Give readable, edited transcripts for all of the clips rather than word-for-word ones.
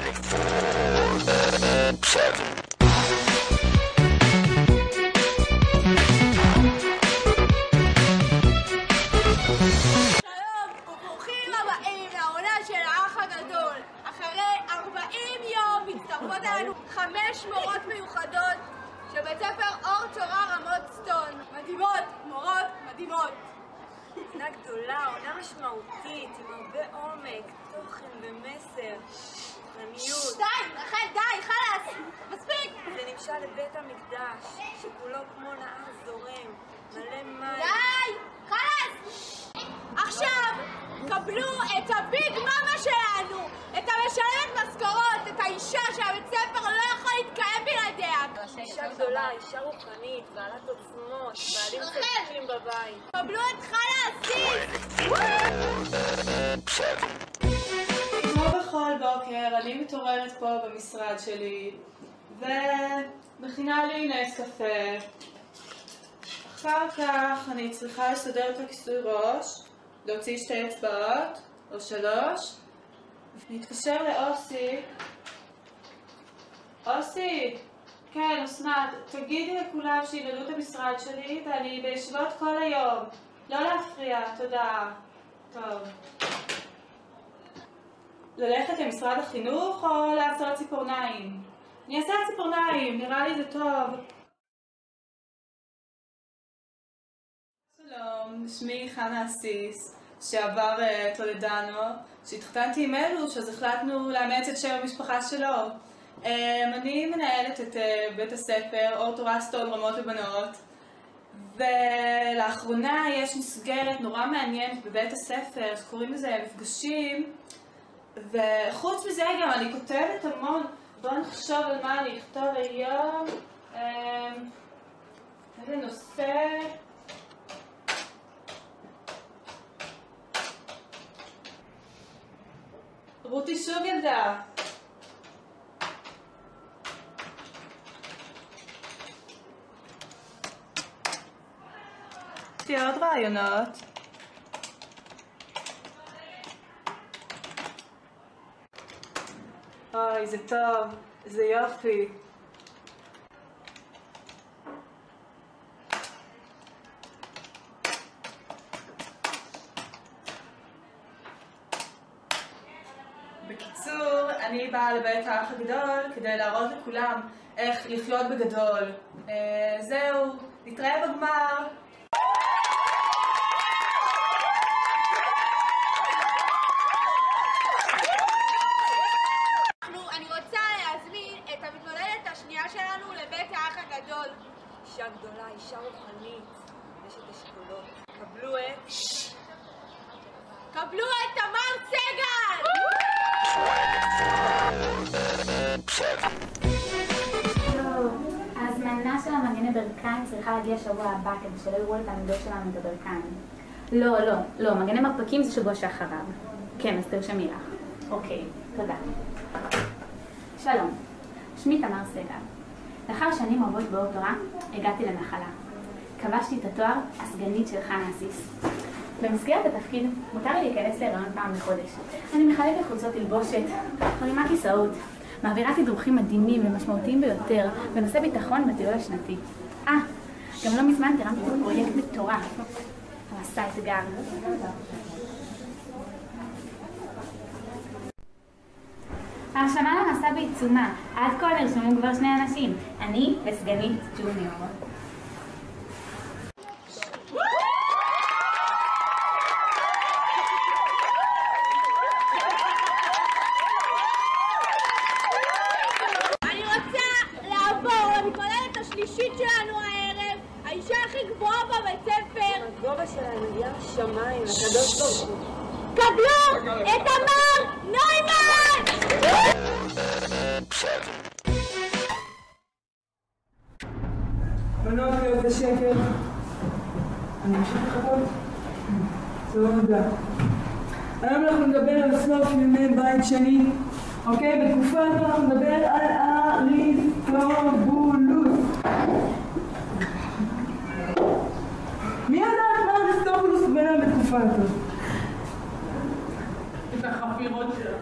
וברוכים הבאים לעונה של האח הגדול. אחרי 40 יום מצטרפות אלינו 5 מורות מיוחדות של בית ספר אור תורה רמות סטון. מדהימות, מורות מדהימות. עונה גדולה, עונה משמעותית, עם הרבה עומק, תוכן ומסר, רמיות. די, רחל, די, חלאס, מספיק. זה נמשל לבית המקדש, שכולו כמו נהר זורם, מלא מים. די, חלאס. עכשיו קבלו את הביג מאמה שלנו, את המשלמת משכורות, את האישה שהבית ספר לא יכול להתקיים בלעדיה. אישה גדולה, אישה רוחנית, בעלת עוצמות, בעלים צדיקים בבית. קבלו את חלה אסיס! כמו בכל בוקר, אני מתעוררת פה במשרד שלי ומכינה לי נס קפה. אחר כך אני צריכה לסדר את הכיסוי ראש, להוציא 2 אצבעות או 3, להתקשר לאוסי. אוסי! כן, אסנת, תגידי לכולם שילמדו את המשרד שלי ואני בישיבות כל היום. לא להפריע, תודה. טוב. ללכת למשרד החינוך או לעשות ציפורניים? אני אעשה ציפורניים, נראה לי זה טוב. שלום, שמי חנה אסיס, שעבר טולדנו, שהתחתנתי עם אלוש, אז החלטנו לאמץ את שם המשפחה שלו. אני מנהלת את בית הספר אור תורה סטון רמות לבנות, ולאחרונה יש מסגרת נורא מעניינת בבית הספר שקוראים לזה מפגשים, וחוץ מזה גם אני כותבת המון. בואו נחשוב על מה אני אכתוב היום. איזה נושא? רותי שוב ילדה. יש לי עוד רעיונות. אוי, זה טוב, זה יופי. בקיצור, אני באה לבית האח הגדול כדי להראות לכולם איך לחיות בגדול. זהו, נתראה בגמר. אני רוצה להזמין את המתמודדת השנייה שלנו לבית האח הגדול. אישה גדולה, אישה רוחנית, רשת אשכולות. קבלו את תמר סגל! ההזמנה של המגני ברכיים צריכה להגיע שבוע הבא כדי שלא יראו את העמדות שלנו את הברכיים. לא, מגני מרפקים זה שבוע שאחריו. כן, אז תרשמי לך. אוקיי, תודה. שלום, שמי תמר סגל. לאחר שנים רבות באור תורה, הגעתי לנחלה. כבשתי את התואר הסגנית של חנה אסיס. במסגרת התפקיד מותר לי להיכנס להיריון פעם בחודש. אני מחלקת חולצות תלבושת, מרימה כיסאות, מעבירה תדרוכים מדהימים ומשמעותיים ביותר בנושא ביטחון בטיול השנתי. גם לא מזמן תרמתי את פרויקט מטורף. עשה אתגר. ההרשמה למסע בעיצומה. עד כה נרשמו כבר 2 אנשים. אני וסגנית ג'וניור. אני רוצה לעבור למתמודדת השלישית שלנו הערב, האישה הכי גבוהה בבית ספר. הגובה שלה מגיע לשמיים, לקדוש ברוך הוא. קבלו את תמר נוימן! בנות להיות בשקט. אני אמשיך לחכות? תודה. היום אנחנו נדבר על סוף ימי בית שני. אוקיי? בתקופה הזאת אנחנו נדבר על אריסטובולוס. מי יודעת מה אריסטובולוס בנה בתקופה הזאת? את החפירות שלו.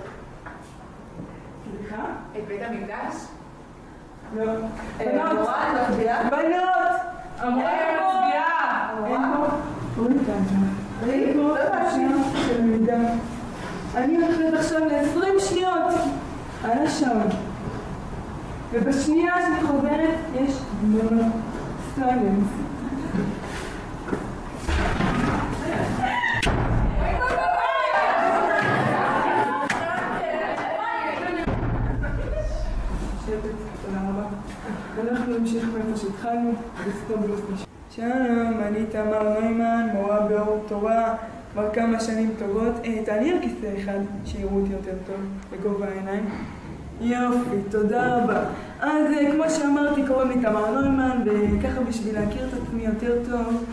סליחה? את בית המקדש? לא. המורה מצביעה? בנות! המורה מצביעה! אין פה. אין פה שנייה של מידע. אני הולכת עכשיו ל-20 שניות על השעון. ובשנייה שאני חוברת יש דממה. סיילנס. אנחנו נמשיך מאיפה שהתחלנו, בסטובלוס. שלום, אני תמר נוימן, מורה באור תורה, כבר כמה שנים טובות. תעלי על כיסא אחד, שיראו אותי יותר טוב, בגובה העיניים. יופי, תודה רבה. אז כמו שאמרתי, קוראים לי תמר נוימן, וככה בשביל להכיר את עצמי יותר טוב,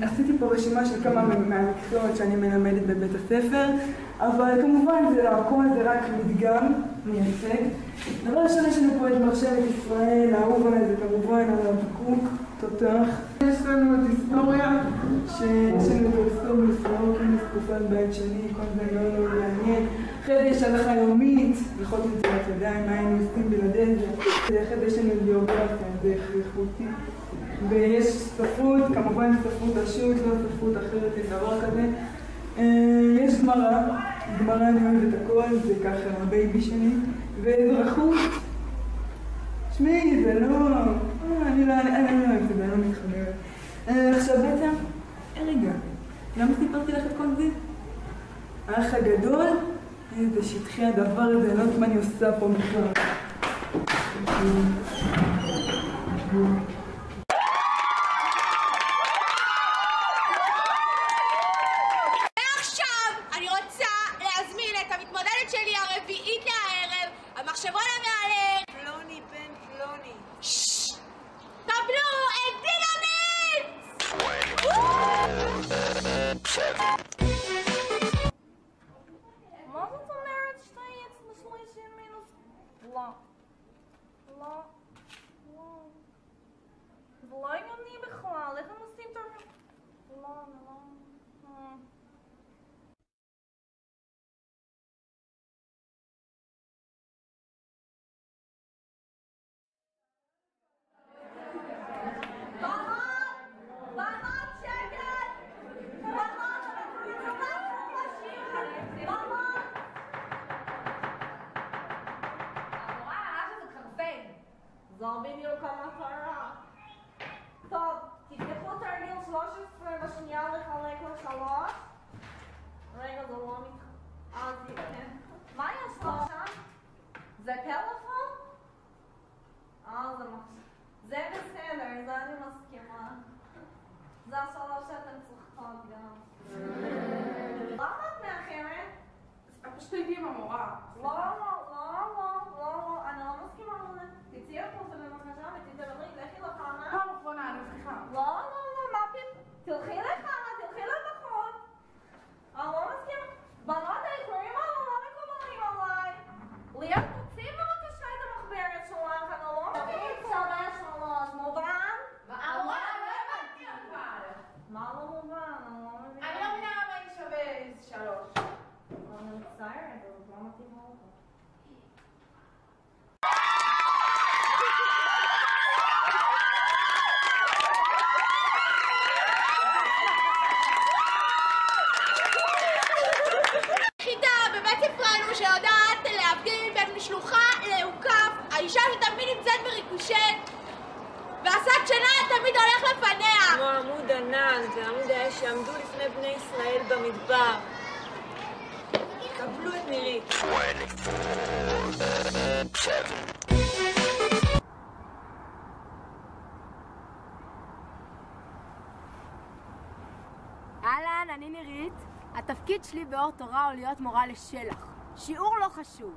עשיתי פה רשימה של כמה מהמקצועות שאני מלמדת בבית הספר, אבל כמובן זה לא הכל, זה רק מדגם מייצג. דבר ראשון, יש לנו פה את מרשבת ישראל, האהוב עליי זה כמובן הרב קוק, תותח. יש לנו את היסטוריה, שיש לנו את היסטוריה בסורוקינוס, תקופת בית שני, כל זה מאוד מאוד מעניין. אחרי זה יש הלכה יומית, בכל זאת אתה יודע מה היינו עושים בלעדי זה. אחרי זה יש לנו ביוגרפיה, זה הכרחותי. ויש ספרות, כמובן ספרות רשות, לא ספרות אחרת, אין דבר כזה. יש גמרא, גמרא אני אוהבת הכל, זה ככה הבייבי שלי. ואזרחות, שמי, זה לא, אני לא אוהבת את זה, אני לא מתחברת. עכשיו בעצם, רגע, למה סיפרתי לך את כל זה? האח הגדול, איזה שטחי הדבר הזה, אני לא יודעת מה אני עושה פה בכלל. הרביעית לערב, המחשבון המעלה. פלוני בן פלוני. קבלו את דינמיט! מה זאת אומרת 2x בשלישי מינוס? לא. לא. לא. זה לא הגיוני בכלל, איך הם עושים את זה? לא, לא. זו בדיוק המטרה. טוב, תפתחו תרגיל 13 בשנייה לחלק ל3. רגע, זה לא אז כן. מה יש לך שם? זה פלאפון? זה מחשב. זה בסדר, זה אני מסכימה. זה 3 שאתם צריכות גם. למה את מאחרת? פשוט הייתי עם המורה. לא, אני לא מסכימה לזה. תצאי החוצה בבקשה ותתדברי, לכי לחנה. פעם אחרונה, אני צריכה. לא, מה פתאום? תלכי לחנה, תלכי לבחוץ. אני לא מסכימה. בנות האיחורים האלה לא מקובלים עליי. ליאת, תוציאי בבקשה את המחברת שלך, אני לא מסכימה. 3, מובן? המורה, לא הבנתי אבל. מה לא מובן? אני לא מבינה. אני לא מבינה למה היא שווה 3. אני מצטערת, זה לא מתאים לך. יחידה בבית ספרנו שיודעת להבדיל בין משלוחה לעוקף, האישה שתמיד נמצאת בריקושט והשק שינה תמיד הולך לפניה. כמו עמוד ענן ועמוד האש שעמדו לפני בני ישראל במדבר. קבלו את נירית. 24/7. אהלן, אני נירית. התפקיד שלי באור תורה הוא להיות מורה לשלח. שיעור לא חשוב.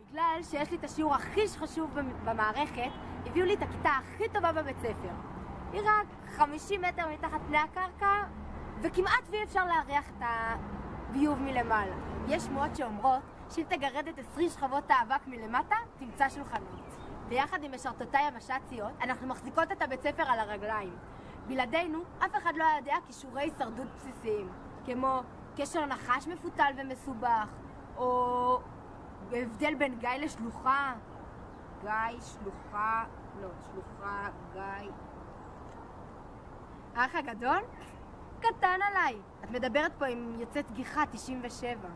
בגלל שיש לי את השיעור הכי חשוב במערכת, הביאו לי את הכיתה הכי טובה בבית ספר. היא רק 50 מטר מתחת פני הקרקע, וכמעט ואי אפשר להריח את הביוב מלמעלה. יש שמועות שאומרות שאם תגרד את 20 שכבות האבק מלמטה, תמצא שולחנות. ביחד עם משרתותיי המש"ציות, אנחנו מחזיקות את הבית ספר על הרגליים. בלעדינו, אף אחד לא יודע כישורי הישרדות בסיסיים, כמו קשר נחש מפותל ומסובך, או הבדל בין גיא לשלוחה. גיא, שלוחה, לא, שלוחה, גיא. האח הגדול? קטן עליי. את מדברת פה עם יוצאת גיחה 97.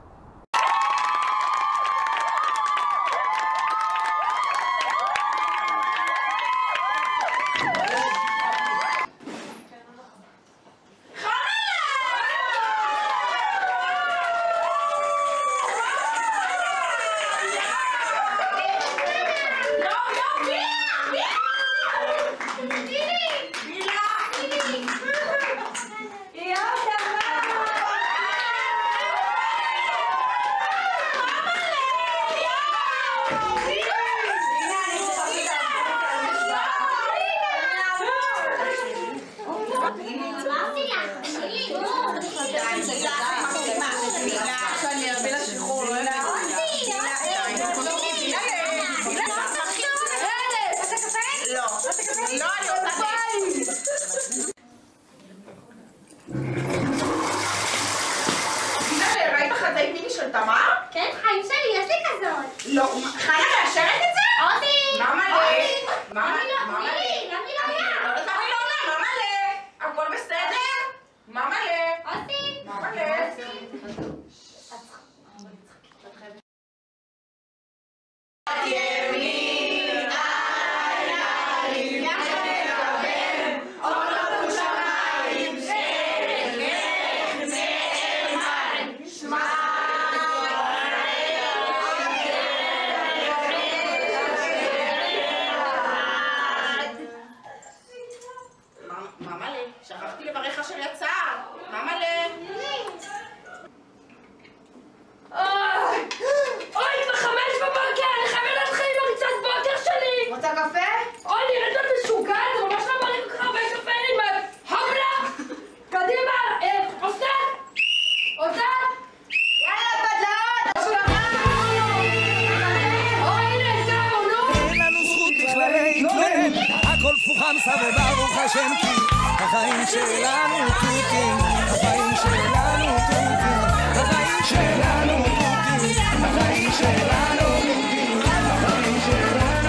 כן, חיים שלי, יש לי כזאת. לא, חנה מאשרת את זה? אותי! מאמא אותי! מאמא למה לא עונה? מאמא הכל בסדר? מאמא אותי! מאמא שכחתי לברך אשר יצא. מאמא אוי, ב5 בבוקר, אני חייבת להתחיל עם הריצת בוקר שלי! רוצה קפה? אוי, נראית את משוגעת, זה ממש לא בא לי כל כך הרבה קפה, אני הופלה! קדימה! אוסנת! אוסנת! יאללה, בדלאות! השכמה! אוי, הנה, זהו, נו! אין לנו זכות בכלל להתלונן, הכל פוחמסה וברוך השם כי החיים שלנו תוכים, החיים שלנו תוכים, החיים שלנו תוכים, החיים שלנו תוכים, החיים שלנו.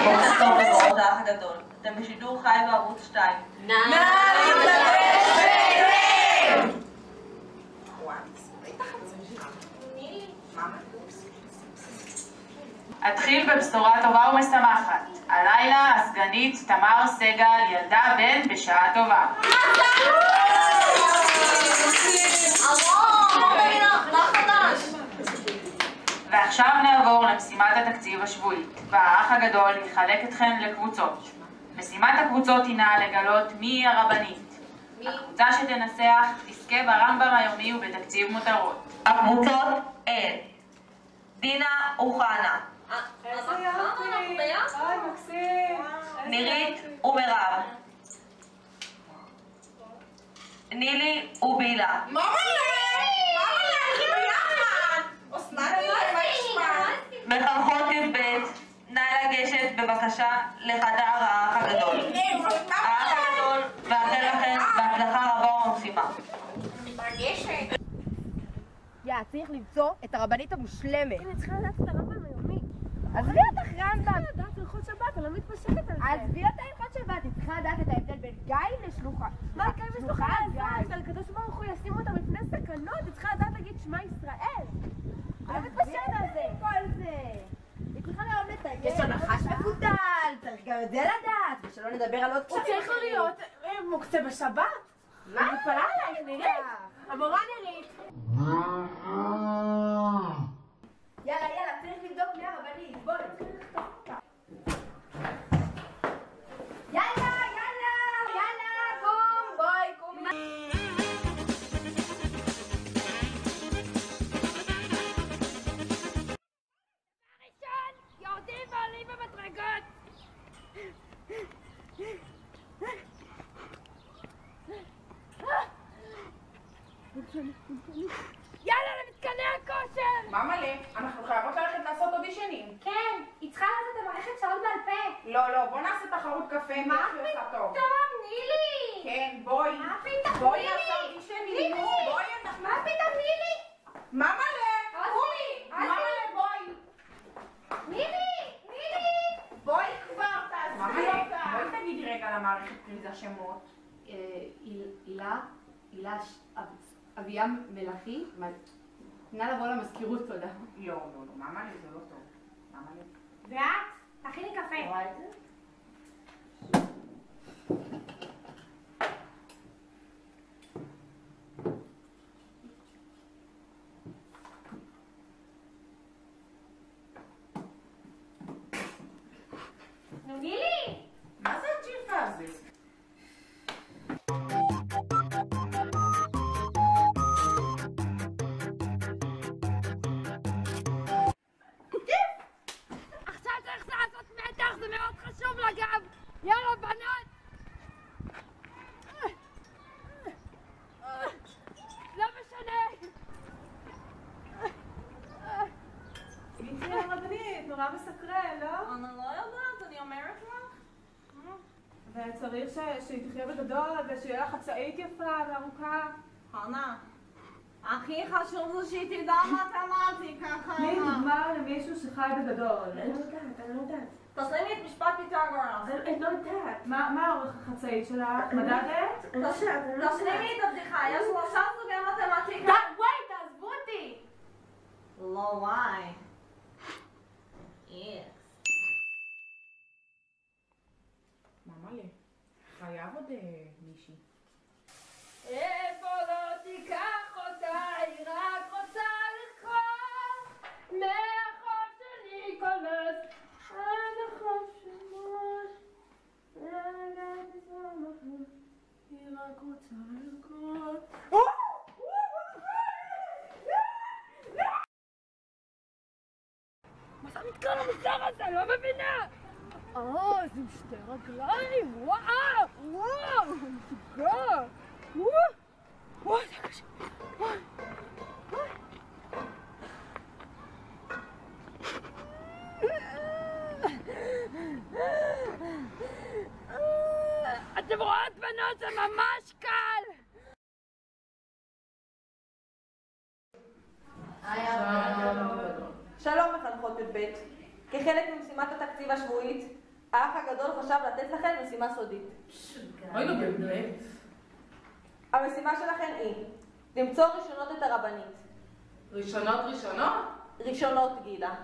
בוקר טוב לראות האח הגדול, אתם בשידור חי בערוץ 2. נא להתלבש! אתחיל בבשורה טובה ומשמחת. הלילה הסגנית תמר סגל ילדה בן בשעה טובה. ועכשיו נעבור למשימת התקציב השבועית, והאח הגדול יחלק אתכן לקבוצות. משימת הקבוצות הינה לגלות מי הרבנית. הקבוצה שתנסח תזכה ברמב"ם היומי ובתקציב מותרות. הקבוצות הן דינה וחנה, נירית ומירב, נילי ובילה. מחנכות י"ב, נא לגשת בבקשה לחדר האח הגדול. האח הגדול מאחל לכם בהצלחה רבה ומשימה. צריך למצוא את הרבנית המושלמת. אני צריכה לדעת את הרמב"ם היומי. עזבי אותך רמב"ם. אני צריכה לדעת הלכות שבת, אני לא מתפשטת על זה. עזבי אותה הלכות שבת, היא צריכה לדעת את ההבדל בין גיא לשלוחה. מה יקרה אם יש לך לדעת? על הקדוש ברוך הוא ישים אותה מפני סכנות, היא צריכה לדעת להגיד שמע ישראל. אני לא מתפשטת על זה. כל זה. היא צריכה לאהוב לתאר. יש לו נחש מפותל, צריך גם את זה לדעת, ושלא נדבר על עוד הוא צריך להיות מוקצה בשבת. מה? אני מתפלאה עלייך, נירית. המורה נירית. יאללה, צריך לבדוק מי הרבנית. בוא נתחיל לכתוב אותה. יאללה, קום, בואי, קומי. ראשון, יורדים ועולים במדרגות! יאללה למתקני הכושר! מאמא'לה, אנחנו חייבות ללכת לעשות אודישנים. כן, היא צריכה לעשות את המערכת שעות בעל פה. לא, בוא נעשה תחרות קפה. מה פתאום, נילי? כן, בואי. מה פתאום, בואי נילי? נעשה אודישנים. נילי? בואי. מה פתאום, נילי? ממלה! אסי! ממלה, בואי! נילי! בואי כבר, תעזבי אותה! בואי תגידי רגע למערכת כריזה שמות. הילה אביה מלאכי, נא לבוא למזכירות, תודה. לא, ממלה זה לא טוב. ממלה. ואת? תכיני קפה. רואה את זה? נילי! מה זה הג'יפה הזה? עכשיו צריך לעשות מתח, זה מאוד חשוב לגב. יאללה, בנות! לא משנה. מיצי הרבנית, נורא מסקרן, לא? אני לא יודעת, אני אומרת לך. וצריך שהיא תחיה בגדול ושיהיה לה חצאית יפה וארוכה. חנה, הכי חשוב זה שהיא תדע מתמטיקה, תני חנה. דוגמה למישהו שחי בגדול. אני לא יודעת. תשלימי את משפט פיתגורס. אני לא יודעת. מה אורך החצאית שלך? מדדת? תשלימי את הבדיחה, יש 3 סוגי מתמטיקה. וואי, תעזבו אותי! לא וואי. יס. ממלה. חייב עוד מישהי. איפה לא תיקח אותה, היא רק רוצה לרקוד מהחוף שלי קולט עד החוף שמוש היא רק רוצה לרקוד. מה זה מתקרא למוצר הזה? לא מבינה! זה עם 2 רגליים! וואו! משוגע! וואו, זה קשה. אתם רואות בנות, זה ממש קל! שלום מחנכות י"ב. כחלק ממשימת התקציב השבועית, האח הגדול חשב לתת לכם משימה סודית. אוי לא באמת. המשימה שלכם היא למצוא ראשונות את הרבנית. ראשונות? ראשונות, גילה.